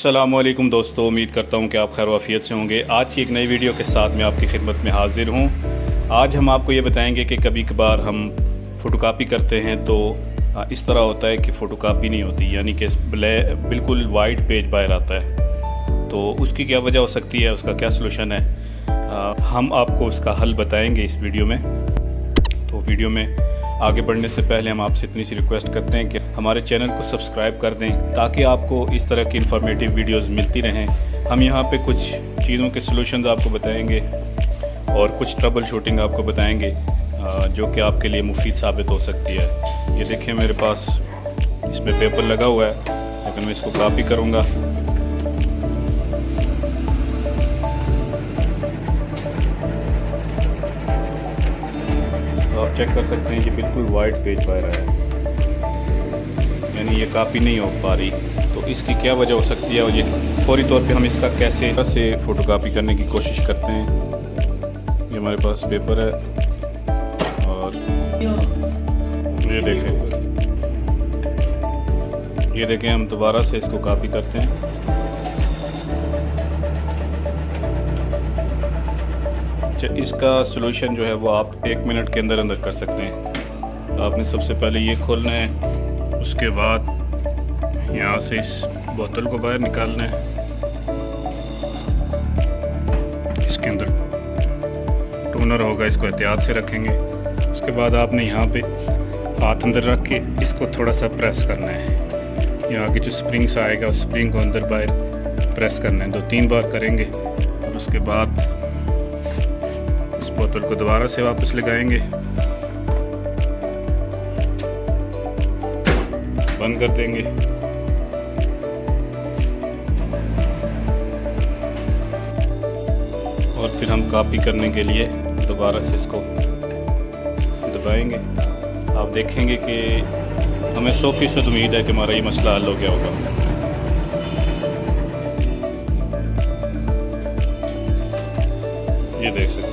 अस्सलामुअलैकुम दोस्तों, उम्मीद करता हूँ कि आप खैर वाफियत से होंगे। आज की एक नई वीडियो के साथ मैं आपकी खिदमत में हाजिर हूँ। आज हम आपको ये बताएंगे कि कभी कभार हम फ़ोटोकॉपी करते हैं तो इस तरह होता है कि फ़ोटोकॉपी नहीं होती, यानी कि बिल्कुल वाइट पेज बाहर आता है। तो उसकी क्या वजह हो सकती है, उसका क्या सलूशन है, हम आपको उसका हल बताएँगे इस वीडियो में। तो वीडियो में आगे बढ़ने से पहले हम आपसे इतनी सी रिक्वेस्ट करते हैं कि हमारे चैनल को सब्सक्राइब कर दें ताकि आपको इस तरह की इन्फॉर्मेटिव वीडियोस मिलती रहें। हम यहाँ पे कुछ चीज़ों के सलूशंस आपको बताएंगे और कुछ ट्रबल शूटिंग आपको बताएंगे जो कि आपके लिए मुफीद साबित हो सकती है। ये देखिए मेरे पास इसमें पेपर लगा हुआ है, लेकिन मैं इसको कॉपी करूँगा। आप चेक कर सकते हैं कि बिल्कुल वाइट पेज बाहर आया है, यानी ये कॉपी नहीं हो पा रही। तो इसकी क्या वजह हो सकती है और ये फौरी तौर पे हम इसका कैसे फ़ोटोकॉपी करने की कोशिश करते हैं। ये हमारे पास पेपर है और ये देखें हम दोबारा से इसको कॉपी करते हैं। इसका सलूशन जो है वो आप 1 मिनट के अंदर कर सकते हैं। आपने सबसे पहले ये खोलना है, उसके बाद यहाँ से इस बोतल को बाहर निकालना है। इसके अंदर टोनर होगा, इसको एहतियात से रखेंगे। उसके बाद आपने यहाँ पे हाथ अंदर रख के इसको थोड़ा सा प्रेस करना है। यहाँ की जो स्प्रिंग्स आएगा उस स्प्रिंग को अंदर बाहर प्रेस करना है। 2-3 बार करेंगे और उसके बाद बोतल को दोबारा से वापस लगाएंगे, बंद कर देंगे। और फिर हम कॉपी करने के लिए दोबारा से इसको दबाएंगे। आप देखेंगे कि हमें 100% उम्मीद है कि हमारा ये मसला हल हो गया होगा। ये देख सकते हैं।